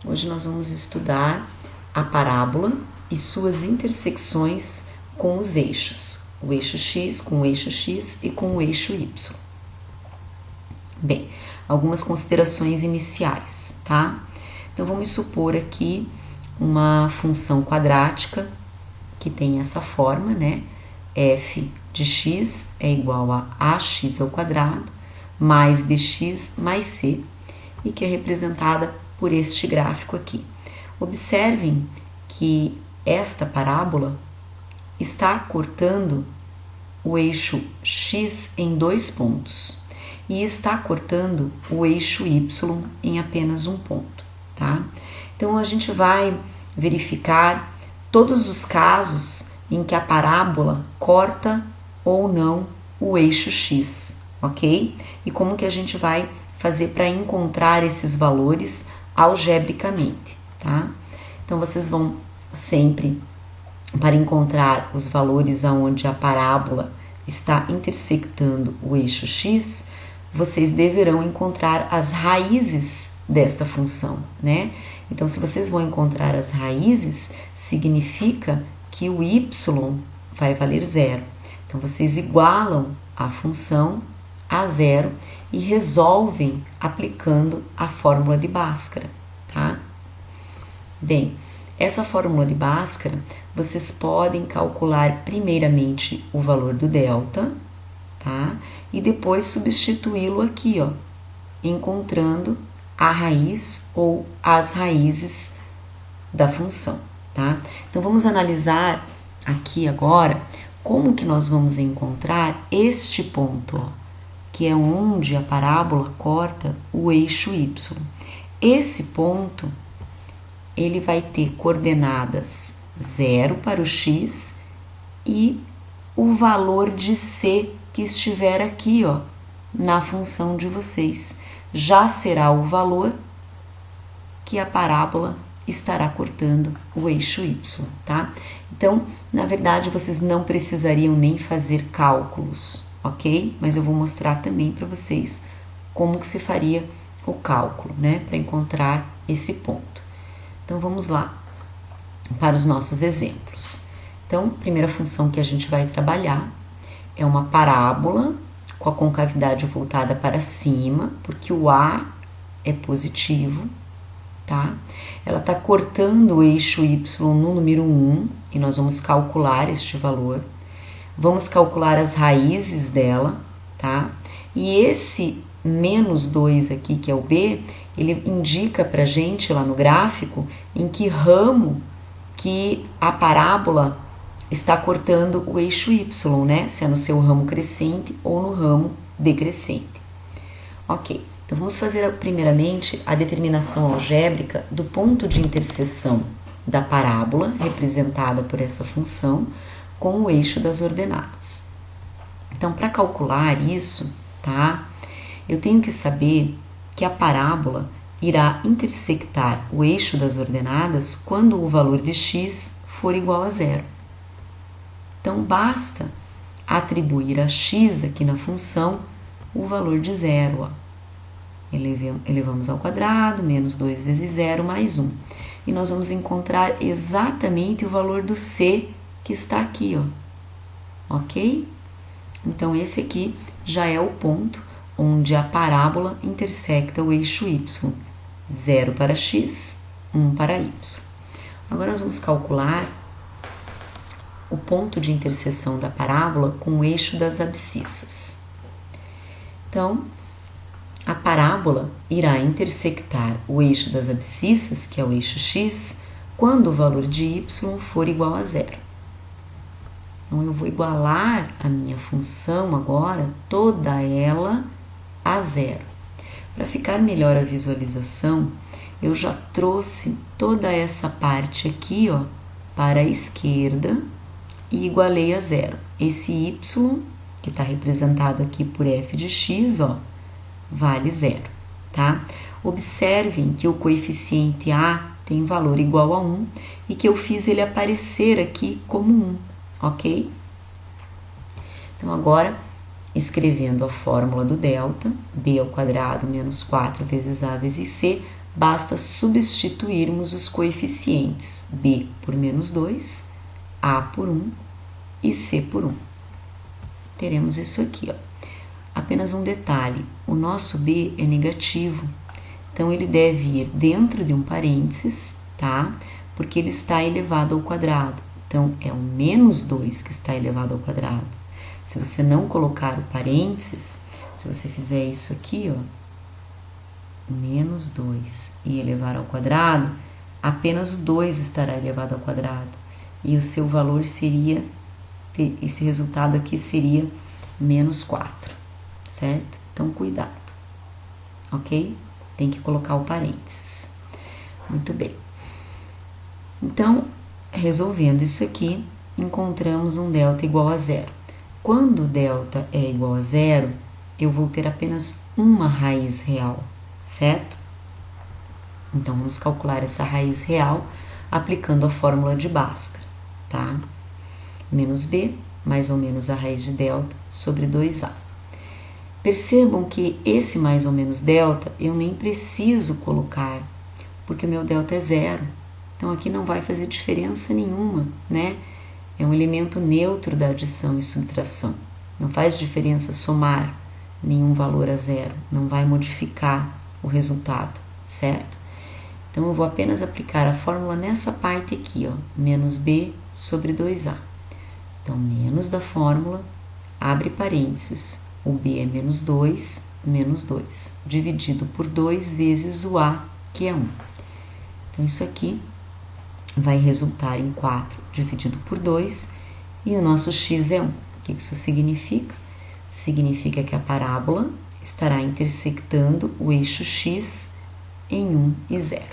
Hoje nós vamos estudar a parábola e suas intersecções com os eixos, o eixo x com o eixo x e com o eixo y. Bem, algumas considerações iniciais, tá? Então vamos supor aqui uma função quadrática que tem essa forma, né? F de x é igual a ax ao quadrado mais bx mais c, e que é representada por este gráfico aqui. Observem que esta parábola está cortando o eixo x em 2 pontos e está cortando o eixo y em apenas um ponto, tá? Então a gente vai verificar todos os casos em que a parábola corta ou não o eixo x, ok? E como que a gente vai fazer para encontrar esses valores algebricamente, tá? Então vocês vão sempre, para encontrar os valores aonde a parábola está intersectando o eixo x, vocês deverão encontrar as raízes desta função, né? Então, se vocês vão encontrar as raízes, significa que o y vai valer 0. Então, vocês igualam a função a 0 e resolvem aplicando a fórmula de Bhaskara, tá? Bem, essa fórmula de Bhaskara, vocês podem calcular primeiramente o valor do delta, tá? E depois substituí-lo aqui, ó, encontrando a raiz ou as raízes da função, tá? Então, vamos analisar aqui agora como que nós vamos encontrar este ponto, ó, que é onde a parábola corta o eixo y. Esse ponto, ele vai ter coordenadas 0 para o x e o valor de c que estiver aqui, ó, na função de vocês. Já será o valor que a parábola estará cortando o eixo y, tá? Então, na verdade, vocês não precisariam nem fazer cálculos, ok? Mas eu vou mostrar também para vocês como que se faria o cálculo, né? Para encontrar esse ponto. Então, vamos lá para os nossos exemplos. Então, a primeira função que a gente vai trabalhar é uma parábola com a concavidade voltada para cima, porque o A é positivo, tá? Ela está cortando o eixo y no número 1 e nós vamos calcular este valor. Vamos calcular as raízes dela, tá? E esse menos 2 aqui, que é o B, ele indica pra gente lá no gráfico em que ramo que a parábola está cortando o eixo y, né? Se é no seu ramo crescente ou no ramo decrescente. Ok, então vamos fazer primeiramente a determinação algébrica do ponto de interseção da parábola, representada por essa função, com o eixo das ordenadas. Então, para calcular isso, tá? Eu tenho que saber que a parábola irá intersectar o eixo das ordenadas quando o valor de x for igual a 0. Então, basta atribuir a x aqui na função o valor de 0, ó. Elevamos ao quadrado, menos 2 vezes 0, mais 1. E nós vamos encontrar exatamente o valor do c que está aqui, ó. Ok? Então, esse aqui já é o ponto onde a parábola intersecta o eixo y. 0 para x, 1 para y. Agora, nós vamos calcular o ponto de interseção da parábola com o eixo das abscissas. Então, a parábola irá intersectar o eixo das abscissas, que é o eixo x, quando o valor de y for igual a 0. Então, eu vou igualar a minha função agora, toda ela, a 0. Para ficar melhor a visualização, eu já trouxe toda essa parte aqui, ó, para a esquerda, e igualei a 0. Esse y, que está representado aqui por f de x, ó, vale 0, tá? Observem que o coeficiente a tem valor igual a 1 e que eu fiz ele aparecer aqui como 1, ok? Então, agora, escrevendo a fórmula do delta, b ao quadrado menos 4 vezes a vezes c, basta substituirmos os coeficientes b por menos 2, a por 1 e c por 1. Teremos isso aqui, ó. Apenas um detalhe, o nosso b é negativo, então ele deve ir dentro de um parênteses, tá? Porque ele está elevado ao quadrado, então é o menos 2 que está elevado ao quadrado. Se você não colocar o parênteses, se você fizer isso aqui, ó, menos 2 e elevar ao quadrado, apenas o 2 estará elevado ao quadrado. E o seu valor seria, esse resultado aqui seria menos 4, certo? Então, cuidado, ok? Tem que colocar o parênteses. Muito bem. Então, resolvendo isso aqui, encontramos um delta igual a zero. Quando o delta é igual a zero, eu vou ter apenas uma raiz real, certo? Então, vamos calcular essa raiz real aplicando a fórmula de Bhaskara, tá? Menos b, mais ou menos a raiz de delta, sobre 2a. Percebam que esse mais ou menos delta eu nem preciso colocar, porque o meu delta é zero. Então, aqui não vai fazer diferença nenhuma, né? É um elemento neutro da adição e subtração. Não faz diferença somar nenhum valor a zero, não vai modificar o resultado, certo? Então, eu vou apenas aplicar a fórmula nessa parte aqui, ó, menos b sobre 2a. Então, menos da fórmula, abre parênteses, o b é menos 2, dividido por 2 vezes o a, que é 1. Então, isso aqui vai resultar em 4 dividido por 2, e o nosso x é 1. O que isso significa? Significa que a parábola estará intersectando o eixo x em 1 e 0.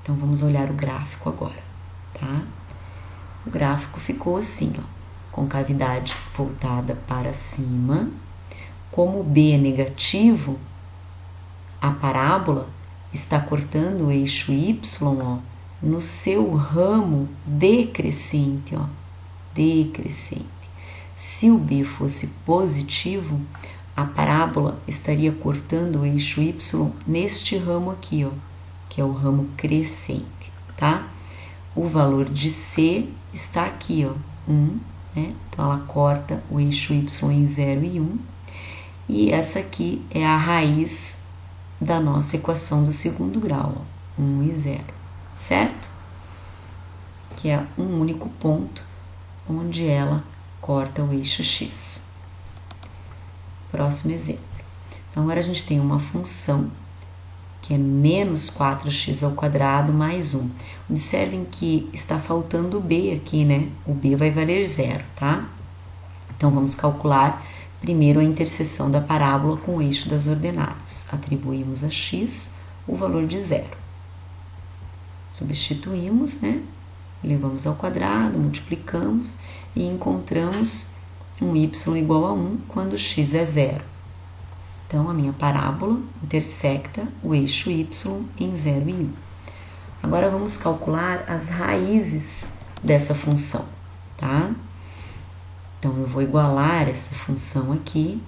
Então, vamos olhar o gráfico agora, tá? O gráfico ficou assim, ó, com cavidade voltada para cima. Como o b é negativo, a parábola está cortando o eixo y, ó, no seu ramo decrescente, ó, decrescente. Se o b fosse positivo, a parábola estaria cortando o eixo y neste ramo aqui, ó, que é o ramo crescente, tá? O valor de c está aqui, ó, 1, né? Então, ela corta o eixo y em 0 e 1. E essa aqui é a raiz da nossa equação do segundo grau, ó, 1 e 0, certo? Que é um único ponto onde ela corta o eixo x. Próximo exemplo. Então, agora a gente tem uma função que é menos 4x ao quadrado mais 1. Observem que está faltando o b aqui, né? O b vai valer 0, tá? Então, vamos calcular primeiro a interseção da parábola com o eixo das ordenadas. Atribuímos a x o valor de 0. Substituímos, né? Levamos ao quadrado, multiplicamos e encontramos um y igual a 1 quando x é 0. Então, a minha parábola intersecta o eixo y em 0 e 1. Agora, vamos calcular as raízes dessa função, tá? Então, eu vou igualar essa função aqui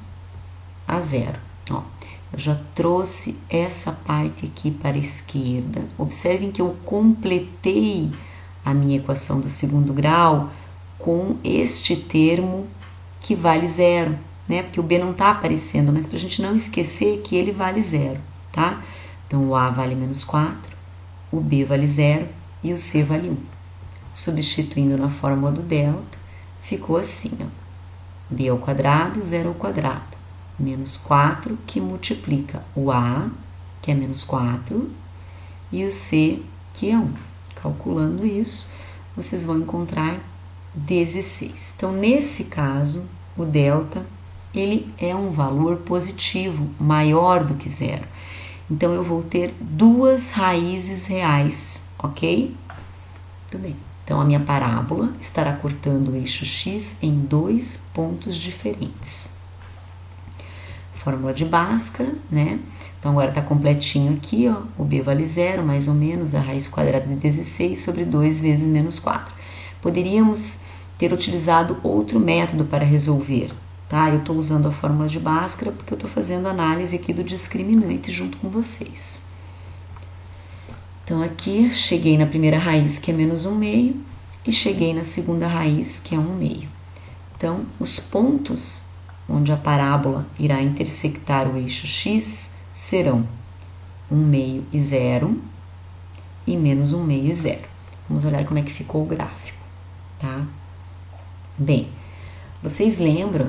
a 0. Ó, eu já trouxe essa parte aqui para a esquerda. Observem que eu completei a minha equação do segundo grau com este termo que vale 0, né? Porque o b não está aparecendo, mas para a gente não esquecer que ele vale 0, tá? Então, o a vale menos 4, o b vale 0 e o c vale 1. Substituindo na fórmula do delta, ficou assim, ó, b ao quadrado, 0 ao quadrado, menos 4, que multiplica o a, que é menos 4, e o c, que é 1. Calculando isso, vocês vão encontrar 16. Então, nesse caso, o delta, ele é um valor positivo, maior do que 0. Então, eu vou ter duas raízes reais, ok? Muito bem. Então, a minha parábola estará cortando o eixo x em 2 pontos diferentes. Fórmula de Bhaskara, né? Então, agora está completinho aqui, ó. O b vale 0, mais ou menos, a raiz quadrada de 16 sobre 2 vezes menos 4. Poderíamos ter utilizado outro método para resolver, tá? Eu estou usando a fórmula de Bhaskara porque eu estou fazendo análise aqui do discriminante junto com vocês. Então, aqui, cheguei na primeira raiz, que é menos 1/2, e cheguei na segunda raiz, que é 1/2. Então, os pontos onde a parábola irá intersectar o eixo x serão 1/2 e 0, e menos 1/2 e 0. Vamos olhar como é que ficou o gráfico, tá? Bem, vocês lembram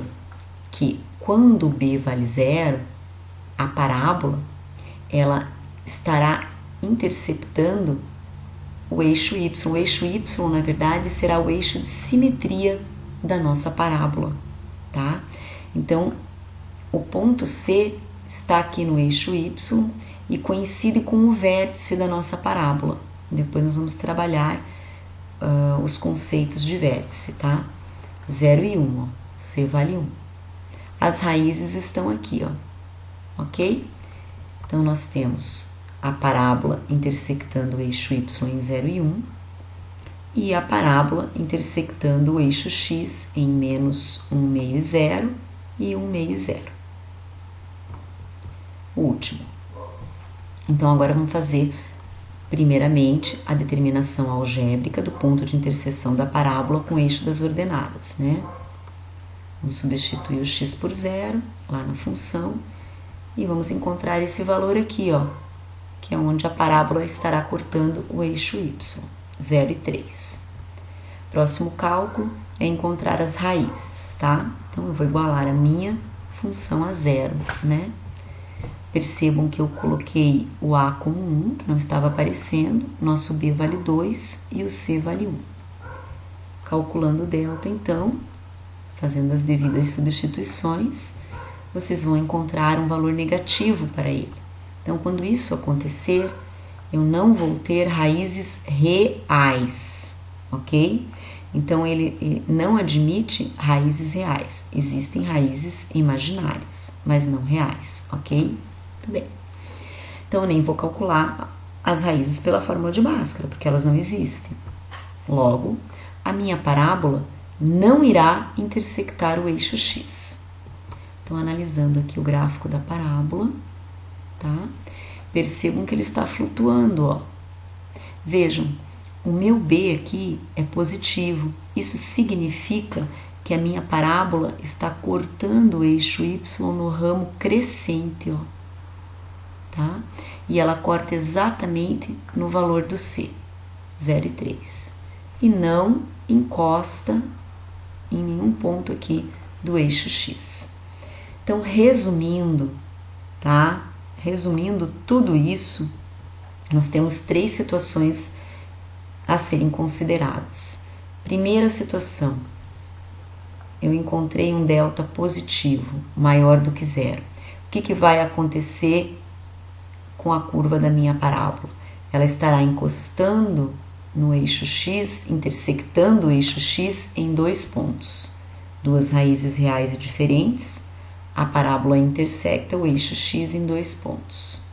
que quando b vale 0, a parábola, ela estará interceptando o eixo y. O eixo y, na verdade, será o eixo de simetria da nossa parábola, tá? Então, o ponto C está aqui no eixo y e coincide com o vértice da nossa parábola. Depois nós vamos trabalhar os conceitos de vértice, tá? 0 e 1, ó. C vale 1. As raízes estão aqui, ó, ok? Então, nós temos a parábola intersectando o eixo y em 0 e 1 e a parábola intersectando o eixo x em menos 1/2 e 0 e 1/2 e 0. O último. Então, agora vamos fazer, primeiramente, a determinação algébrica do ponto de interseção da parábola com o eixo das ordenadas, né? Vamos substituir o x por 0 lá na função e vamos encontrar esse valor aqui, ó, que é onde a parábola estará cortando o eixo y, 0 e 3. Próximo cálculo é encontrar as raízes, tá? Então, eu vou igualar a minha função a 0, né? Percebam que eu coloquei o a como 1, que não estava aparecendo, nosso b vale 2 e o c vale 1. Calculando o delta, então, fazendo as devidas substituições, vocês vão encontrar um valor negativo para ele. Então, quando isso acontecer, eu não vou ter raízes reais, ok? Então, ele não admite raízes reais. Existem raízes imaginárias, mas não reais, ok? Muito bem. Então, eu nem vou calcular as raízes pela fórmula de Bhaskara, porque elas não existem. Logo, a minha parábola não irá intersectar o eixo x. Então, analisando aqui o gráfico da parábola, tá? Percebam que ele está flutuando, ó. Vejam, o meu b aqui é positivo. Isso significa que a minha parábola está cortando o eixo y no ramo crescente, ó. Tá? E ela corta exatamente no valor do c, 0 e 3. E não encosta em nenhum ponto aqui do eixo x. Então, resumindo, tá? Resumindo tudo isso, nós temos 3 situações a serem consideradas. Primeira situação, eu encontrei um delta positivo, maior do que 0. O que vai acontecer com a curva da minha parábola? Ela estará encostando no eixo x, intersectando o eixo x em 2 pontos. 2 raízes reais e diferentes. A parábola intersecta o eixo x em 2 pontos.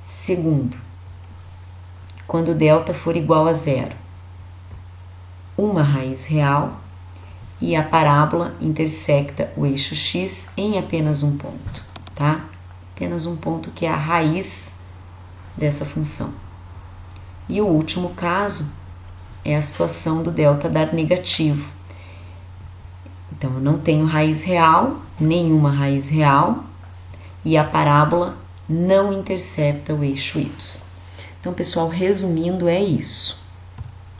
Segundo, quando delta for igual a 0, uma raiz real e a parábola intersecta o eixo x em apenas um ponto, tá? Apenas um ponto que é a raiz dessa função. E o último caso é a situação do delta dar negativo. Então, eu não tenho raiz real, nenhuma raiz real, e a parábola não intercepta o eixo y. Então, pessoal, resumindo, é isso.